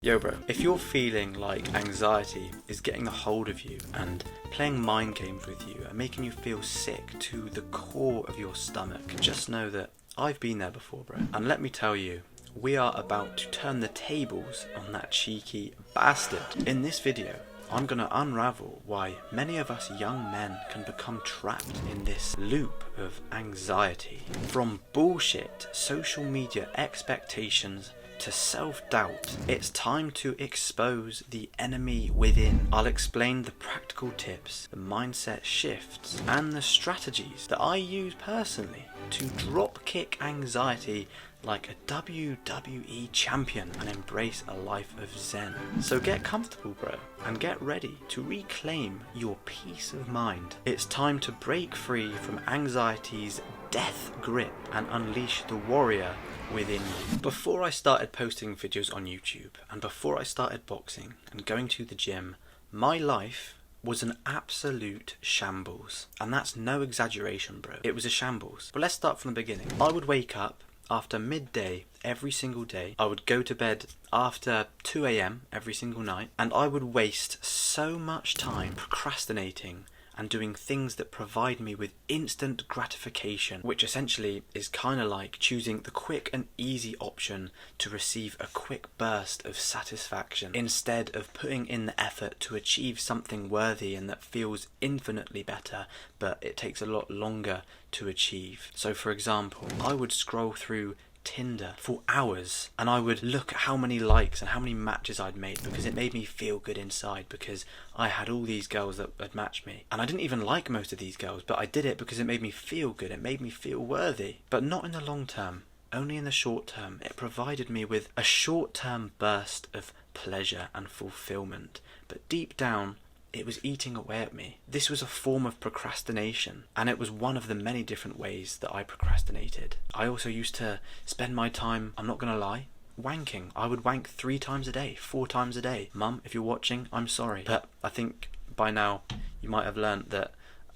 Yo bro, if you're feeling like anxiety is getting a hold of you and playing mind games with you and making you feel sick to the core of your stomach, just know that I've been there before, bro. And let me tell you, we are about to turn the tables on that cheeky bastard. In this video, I'm gonna unravel why many of us young men can become trapped in this loop of anxiety. From bullshit social media expectations to self-doubt, it's time to expose the enemy within. I'll explain the practical tips, the mindset shifts, and the strategies that I use personally to drop kick anxiety like a WWE champion and embrace a life of zen. So get comfortable, bro, and get ready to reclaim your peace of mind. It's time to break free from anxiety's death grip and unleash the warrior within you. Before I started posting videos on YouTube and before I started boxing and going to the gym, my life was an absolute shambles. And that's no exaggeration, bro. It was a shambles. But let's start from the beginning. I would wake up after midday every single day. I would go to bed after 2 a.m. every single night. And I would waste so much time procrastinating and doing things that provide me with instant gratification, which essentially is kind of like choosing the quick and easy option to receive a quick burst of satisfaction instead of putting in the effort to achieve something worthy and that feels infinitely better, but it takes a lot longer to achieve. So for example, I would scroll through Tinder for hours and I would look at how many likes and how many matches I'd made because it made me feel good inside, because I had all these girls that had matched me and I didn't even like most of these girls, but I did it because it made me feel good, it made me feel worthy. But not in the long term, only in the short term. It provided me with a short-term burst of pleasure and fulfillment, but deep down it was eating away at me. This was a form of procrastination, and it was one of the many different ways that I procrastinated. I also used to spend my time, I'm not gonna lie, wanking. I would wank 3 times a day, 4 times a day. Mum, if you're watching, I'm sorry. But I think by now you might have learnt that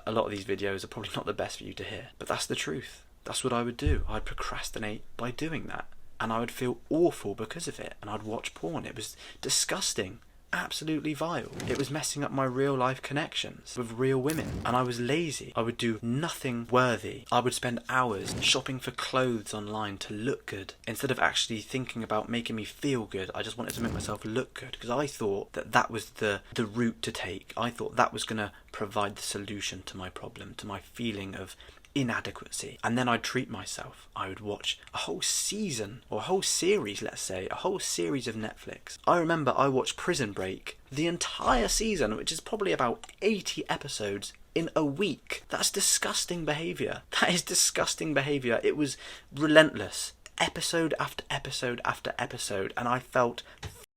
a lot of these videos are probably not the best for you to hear. But that's the truth. That's what I would do. I'd procrastinate by doing that. And I would feel awful because of it. And I'd watch porn. It was disgusting. Absolutely vile. It was messing up my real life connections with real women, and I was lazy. I would do nothing worthy. I would spend hours shopping for clothes online to look good instead of actually thinking about making me feel good. I just wanted to make myself look good because I thought that that was the route to take. I thought that was going to provide the solution to my problem, to my feeling of inadequacy. And then I'd treat myself. I would watch a whole season, or a whole series, let's say, a whole series of Netflix. I remember I watched Prison Break, the entire season, which is probably about 80 episodes, in a week. That's disgusting behaviour. That is disgusting behaviour. It was relentless. Episode after episode after episode, and I felt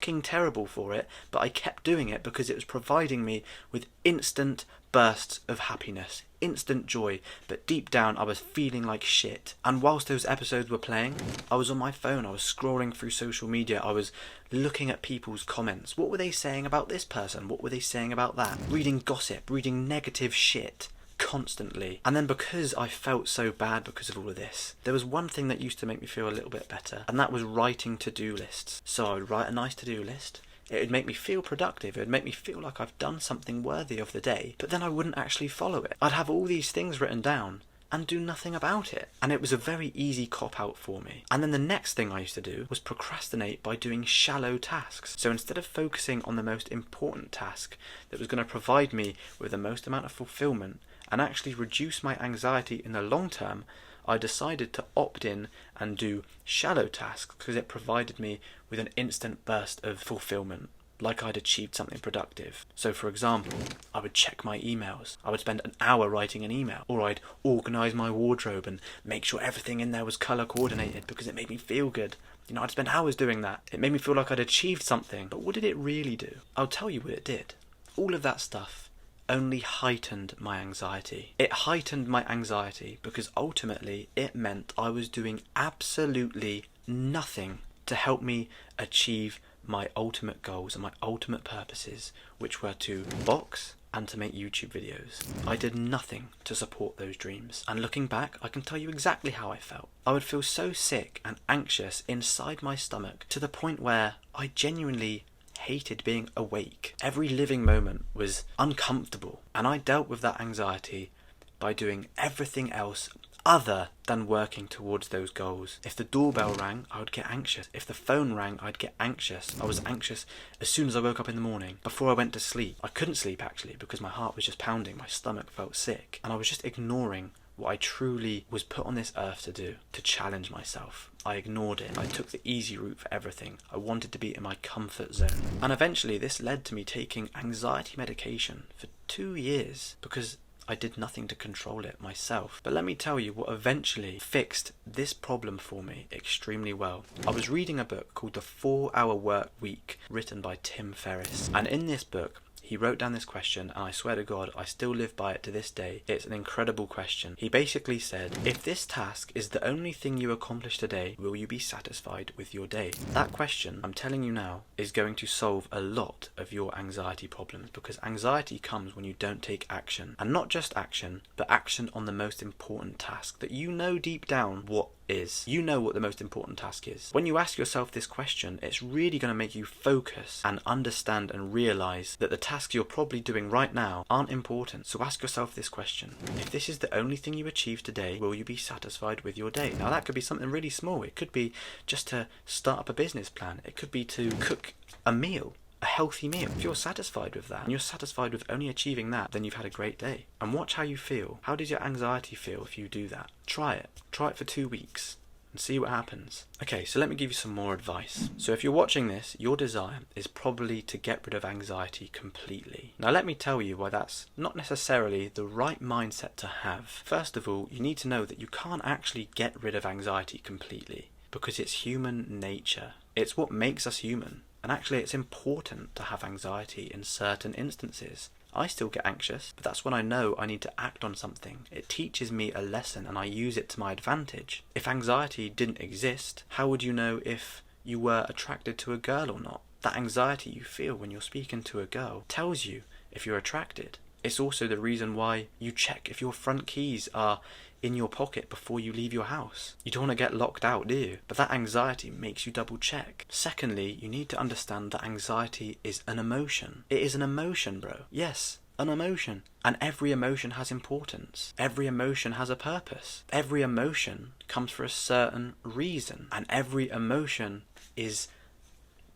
fucking terrible for it, but I kept doing it because it was providing me with instant bursts of happiness, instant joy, but deep down I was feeling like shit. And whilst those episodes were playing, I was on my phone, I was scrolling through social media, I was looking at people's comments. What were they saying about this person? What were they saying about that? Reading gossip, reading negative shit constantly. And then because I felt so bad because of all of this, there was one thing that used to make me feel a little bit better, and that was writing to-do lists. So I would write a nice to-do list. It would make me feel productive, it would make me feel like I've done something worthy of the day, but then I wouldn't actually follow it. I'd have all these things written down and do nothing about it. And it was a very easy cop-out for me. And then the next thing I used to do was procrastinate by doing shallow tasks. So instead of focusing on the most important task that was going to provide me with the most amount of fulfillment and actually reduce my anxiety in the long term, I decided to opt in and do shallow tasks because it provided me with an instant burst of fulfillment, like I'd achieved something productive. So for example, I would check my emails. I would spend an hour writing an email, or I'd organise my wardrobe and make sure everything in there was colour coordinated because it made me feel good. You know, I'd spend hours doing that. It made me feel like I'd achieved something. But what did it really do? I'll tell you what it did. All of that stuff only heightened my anxiety. It heightened my anxiety because ultimately it meant I was doing absolutely nothing to help me achieve my ultimate goals and my ultimate purposes, which were to box and to make YouTube videos. I did nothing to support those dreams. And looking back, I can tell you exactly how I felt. I would feel so sick and anxious inside my stomach to the point where I genuinely hated being awake. Every living moment was uncomfortable, and I dealt with that anxiety by doing everything else other than working towards those goals. If the doorbell rang, I would get anxious. If the phone rang, I'd get anxious. I was anxious as soon as I woke up in the morning, before I went to sleep. I couldn't sleep actually because my heart was just pounding, my stomach felt sick, and I was just ignoring what I truly was put on this earth to do, to challenge myself. I ignored it. I took the easy route for everything. I wanted to be in my comfort zone. And eventually this led to me taking anxiety medication for 2 years because I did nothing to control it myself. But let me tell you what eventually fixed this problem for me extremely well. I was reading a book called The 4-Hour Work Week, written by Tim Ferriss. And in this book, he wrote down this question, and I swear to God, I still live by it to this day. It's an incredible question. He basically said, if this task is the only thing you accomplish today, will you be satisfied with your day? That question, I'm telling you now, is going to solve a lot of your anxiety problems, because anxiety comes when you don't take action. And not just action, but action on the most important task that you know deep down what is. You know what the most important task is. When you ask yourself this question, it's really going to make you focus and understand and realize that the tasks you're probably doing right now aren't important. So ask yourself this question. If this is the only thing you achieve today, will you be satisfied with your day? Now that could be something really small. It could be just to start up a business plan. It could be to cook a meal. A healthy meal. If you're satisfied with that, and you're satisfied with only achieving that, then you've had a great day. And watch how you feel. How does your anxiety feel if you do that? Try it. Try it for 2 weeks and see what happens. Okay, so let me give you some more advice. So if you're watching this, your desire is probably to get rid of anxiety completely. Now let me tell you why that's not necessarily the right mindset to have. First of all, you need to know that you can't actually get rid of anxiety completely, because it's human nature. It's what makes us human. And actually it's important to have anxiety in certain instances. I still get anxious, but that's when I know I need to act on something. It teaches me a lesson and I use it to my advantage. If anxiety didn't exist, how would you know if you were attracted to a girl or not? That anxiety you feel when you're speaking to a girl tells you if you're attracted. It's also the reason why you check if your front keys are in your pocket before you leave your house. You don't want to get locked out, do you? But that anxiety makes you double check. Secondly, you need to understand that anxiety is an emotion. It is an emotion, bro. Yes, an emotion. And every emotion has importance. Every emotion has a purpose. Every emotion comes for a certain reason. And every emotion is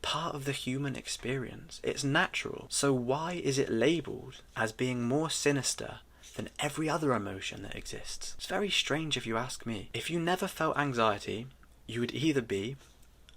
part of the human experience. It's natural. So why is it labelled as being more sinister than every other emotion that exists? It's very strange if you ask me. If you never felt anxiety, you would either be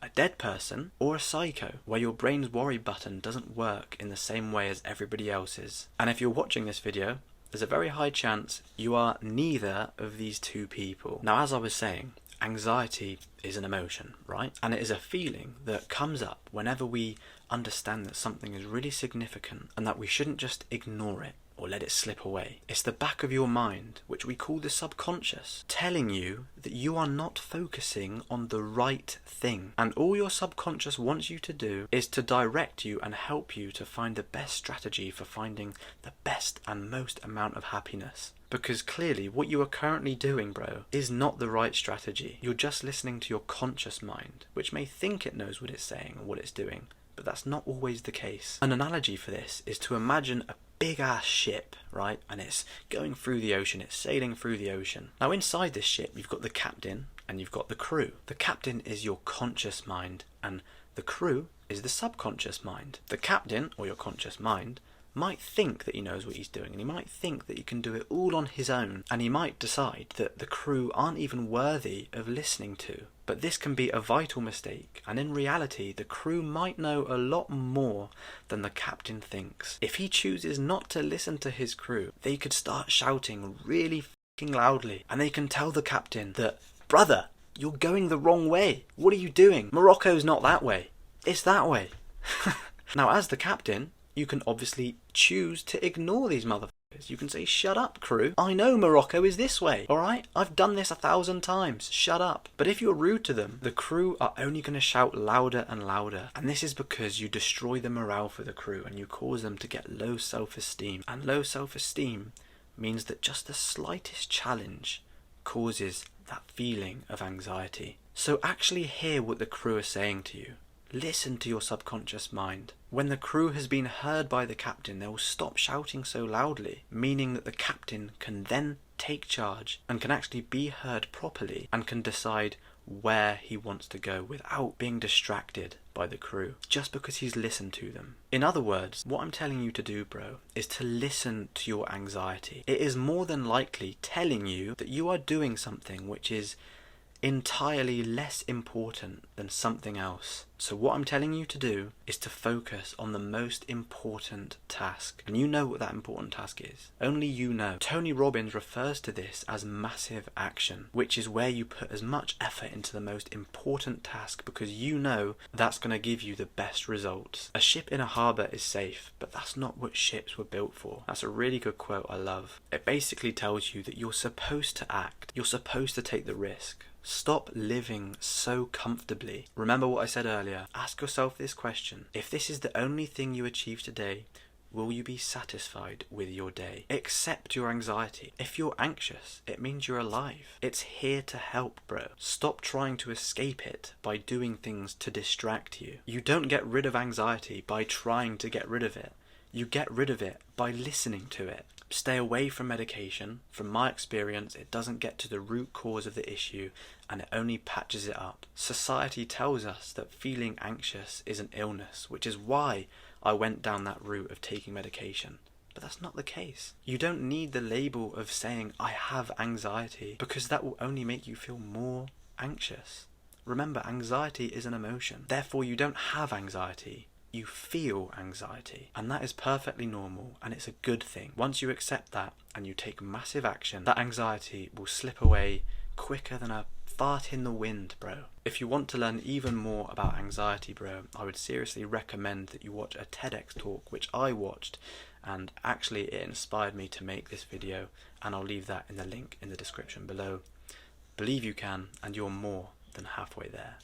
a dead person or a psycho, where your brain's worry button doesn't work in the same way as everybody else's. And if you're watching this video, there's a very high chance you are neither of these two people. Now, as I was saying, anxiety is an emotion, right? And it is a feeling that comes up whenever we understand that something is really significant and that we shouldn't just ignore it or let it slip away. It's the back of your mind, which we call the subconscious, telling you that you are not focusing on the right thing. And all your subconscious wants you to do is to direct you and help you to find the best strategy for finding the best and most amount of happiness. Because clearly what you are currently doing, bro, is not the right strategy. You're just listening to your conscious mind, which may think it knows what it's saying or what it's doing, but that's not always the case. An analogy for this is to imagine a big ass ship, right? And it's going through the ocean, it's sailing through the ocean. Now inside this ship, you've got the captain and you've got the crew. The captain is your conscious mind and the crew is the subconscious mind. The captain, or your conscious mind, might think that he knows what he's doing and he might think that he can do it all on his own, and he might decide that the crew aren't even worthy of listening to. But this can be a vital mistake, and in reality the crew might know a lot more than the captain thinks. If he chooses not to listen to his crew, they could start shouting really f***ing loudly, and they can tell the captain that, brother, you're going the wrong way. What are you doing? Morocco's not that way. It's that way. Now as the captain, you can obviously choose to ignore these motherfuckers You can say, shut up, crew. I know Morocco is this way, alright? I've done this 1,000 times. Shut up. But if you're rude to them, the crew are only going to shout louder and louder. And this is because you destroy the morale for the crew and you cause them to get low self-esteem. And low self-esteem means that just the slightest challenge causes that feeling of anxiety. So actually hear what the crew are saying to you. Listen to your subconscious mind. When the crew has been heard by the captain, they will stop shouting so loudly, meaning that the captain can then take charge and can actually be heard properly and can decide where he wants to go without being distracted by the crew, just because he's listened to them. In other words, what I'm telling you to do, bro, is to listen to your anxiety. It is more than likely telling you that you are doing something which is entirely less important than something else. So what I'm telling you to do is to focus on the most important task. And you know what that important task is. Only you know. Tony Robbins refers to this as massive action, which is where you put as much effort into the most important task because you know that's going to give you the best results. A ship in a harbour is safe, but that's not what ships were built for. That's a really good quote I love. It basically tells you that you're supposed to act. You're supposed to take the risk. Stop living so comfortably. Remember what I said earlier. Ask yourself this question. If this is the only thing you achieve today, will you be satisfied with your day? Accept your anxiety. If you're anxious, it means you're alive. It's here to help, bro. Stop trying to escape it by doing things to distract you. You don't get rid of anxiety by trying to get rid of it. You get rid of it by listening to it. Stay away from medication. From my experience, it doesn't get to the root cause of the issue and it only patches it up. Society tells us that feeling anxious is an illness, which is why I went down that route of taking medication. But that's not the case. You don't need the label of saying, I have anxiety, because that will only make you feel more anxious. Remember, anxiety is an emotion. Therefore, you don't have anxiety. You feel anxiety, and that is perfectly normal and it's a good thing. Once you accept that and you take massive action, that anxiety will slip away quicker than a fart in the wind, bro. If you want to learn even more about anxiety, bro, I would seriously recommend that you watch a TEDx talk which I watched, and actually it inspired me to make this video, and I'll leave that in the link in the description below. Believe you can, and you're more than halfway there.